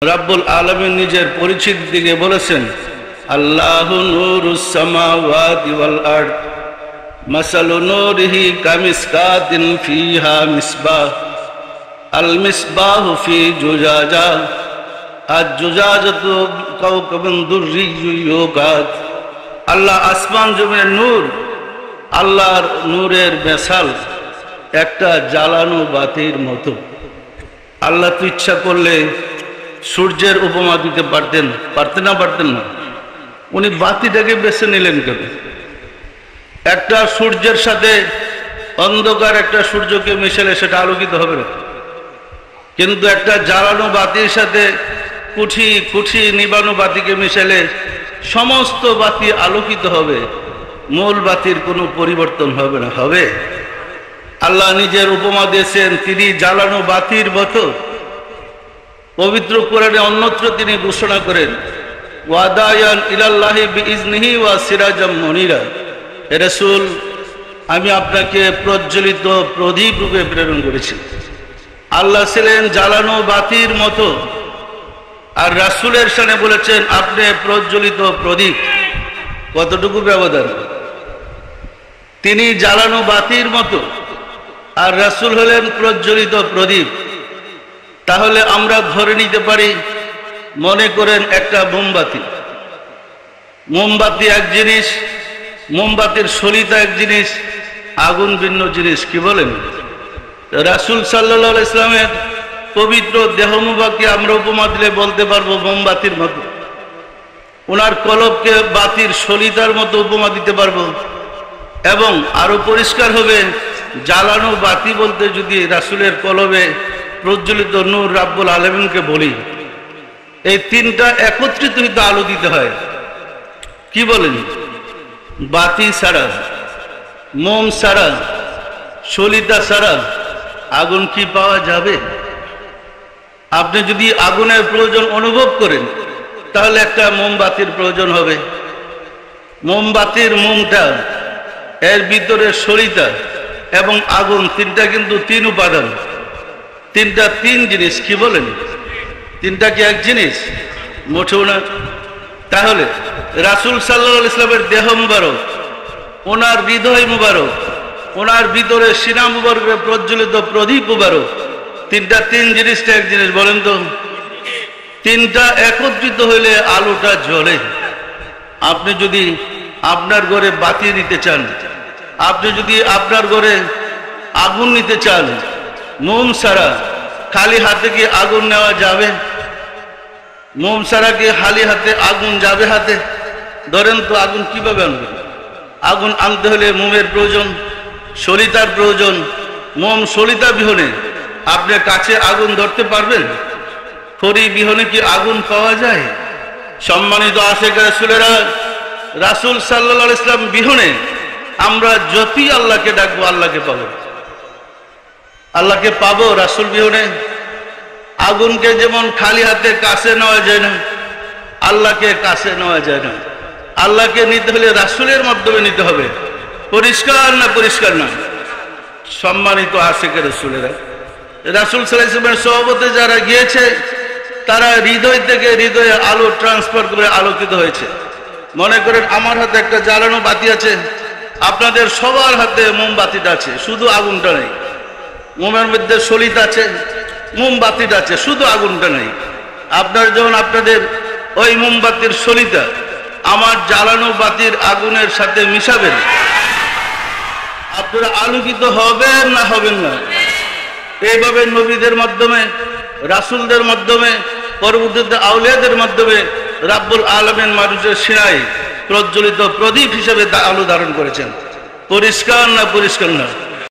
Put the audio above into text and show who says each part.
Speaker 1: রাব্বুল আলামিন নিজের পরিচিতি দিকে বলেছেন, আল্লাহু নূরুস সামাওয়াতি ওয়াল আরদ মাসালু নূরিহি কামিসকাতিন ফিহা মিসবাহ আল মিসবাহু ফি জুজাজা আজ জুজাজাতু কাওকাবুন দুররিয়্যুন ইউকাদ। আল্লাহ আসমান জমিনের নূর, আল্লাহর নূরের মেসাল একটা জ্বালানো বাতির মতো। আল্লাহ তো ইচ্ছা করলে সূর্যের উপমা দিতে পারতেন, পারতেন না? উনি বাতিটাকে বেছে নিলেন কেন? একটা সূর্যের সাথে অন্ধকার একটা সূর্যকে মিশালে সেটা আলোকিত হবে না, কিন্তু একটা জ্বালানো বাতির সাথে কুঠি কুঠি নিবানো বাতিকে মিশালে সমস্ত বাতি আলোকিত হবে, মূল বাতির কোনো পরিবর্তন হবে না। হবে? আল্লাহ নিজের উপমা দিয়েছেন তিনি জ্বালানো বাতির মতো। পবিত্র কোরআনে অন্যত্র তিনি ঘোষণা করেন, ওয়াদায়ান ইলাল্লাহি বিইজনিহি ওয়া সিরাজাম মুনিরা। হে রাসূল, আমি আপনাকে প্রজ্বলিত প্রদীপ রূপে প্রেরণ করেছি। আল্লাহ ছিলেন জ্বালানো বাতির মতো, আর রাসূলের শানে বলেছেন আপনি প্রজ্বলিত প্রদীপ। কতটুকু ব্যবধান! তিনি জ্বালানো বাতির মতো আর রাসূল হলেন প্রজ্বলিত প্রদীপ। তাহলে আমরা ধরে নিতে পারি, মনে করেন একটা মোমবাতি। মোমবাতি এক জিনিস, মোমবাতির সলিতা এক জিনিস, আগুন ভিন্ন জিনিস। কি বলেন? রাসূল সাল্লাল্লাহু আলাইহি ওয়াসাল্লামের পবিত্র দেহ মুবারককে আমরা উপমা দিলে বলতে পারবো মোমবাতির মতো। ওনার কলবকে বাতির সলিতার মতো উপমা দিতে পারবো, এবং আরো পরিষ্কার হবে জ্বালানো বাতি বলতে যদি রাসূলের কলবে প্রজ্বলিত নূর রাব্বুল আলামিনকে বলি, এই তিনটা একত্রিত হইতে আলো দিতে হয়। কি বলেন? বাতি ছাড়া, মোম ছাড়া, সলিতা ছাড়া আগুন কি পাওয়া যাবে? আপনি যদি আগুনের প্রয়োজন অনুভব করেন তাহলে একটা মোমবাতির প্রয়োজন হবে। মোমবাতির মোমটা, এর ভিতরে সলিতা এবং আগুন, তিনটা কিন্তু তিন উপাদান, তিনটা তিন জিনিস। কি বলেন? তিনটা কি এক জিনিস? মোটেও না। তাহলে রাসূল সাল্লাল্লাহু আলাইহি ওয়াসাল্লামের দেহ মুবারক, ওনার হৃদয় মুবারক, ওনার ভিতরে সিনা মুবারকে প্রজ্বলিত প্রদীপ মুবারক, তিনটা তিন জিনিসটা এক জিনিস। বলেন তো, তিনটা একত্রিত হইলে আলোটা জ্বলে। আপনি যদি আপনার ঘরে বাতি নিতে চান, আপনি যদি আপনার ঘরে আগুন নিতে চান, মোম ছাড়া খালি হাতে কি আগুন নেওয়া যাবে? মোম ছাড়া কি খালি হাতে আগুন যাবে হাতে? ধরেন তো, আগুন কিভাবে আনবেন? আগুন আনতে হলে মোমের প্রয়োজন, সলিতার প্রয়োজন। মোম সলিতা বিহনে আপনি কাছে আগুন ধরতে পারবেন? খড়ি বিহনে কি আগুন পাওয়া যায়? সম্মানিত আশিক রাসূলেরা, রাসূল সাল্লাল্লাহু আলাইহি ওয়াসাল্লাম বিহনে আমরা যতই আল্লাহকে ডাকবো আল্লাহকে পাবো। আল্লাহকে পাবো রাসূল বিহনে। আগুনকে যেমন খালি হাতে কাছে নেওয়া যায় না, আল্লাহকে কাছে নেওয়া যায় না। আল্লাহকে নিতে হলে রাসূলের মাধ্যমে নিতে হবে। পরিষ্কার না? পরিষ্কার না? সম্মানিত আশিক রাসূলেরা, রাসূল সাল্লাল্লাহু আলাইহি ওয়াসাল্লামের সোহবতে যারা গিয়েছে তারা হৃদয় থেকে হৃদয়ে আলো ট্রান্সফার করে আলোকিত হয়েছে। মনে করেন আমার হাতে একটা জ্বালানো বাতি আছে, আপনাদের সবার হাতে মোমবাতিটা আছে, শুধু আগুনটা নেই। মোমের মধ্যে সলিতা আছে, মোমবাতিটা আছে, শুধু আগুনটা নেই। আপনার যখন আপনাদের ওই মোমবাতির সলিতা আমার জ্বালানো বাতির আগুনের সাথে মিশাবেন, আপনারা আলোকিত হবেন না হবেন না? এইভাবে নবীদের মাধ্যমে, রাসূলদের মাধ্যমে, পরবর্তীতে আউলিয়াদের মাধ্যমে রাব্বুল আলামিন মানুষের সিনায় প্রজ্বলিত প্রদীপ হিসেবে আলো ধারণ করেছেন। পরিষ্কার না? পরিষ্কার না?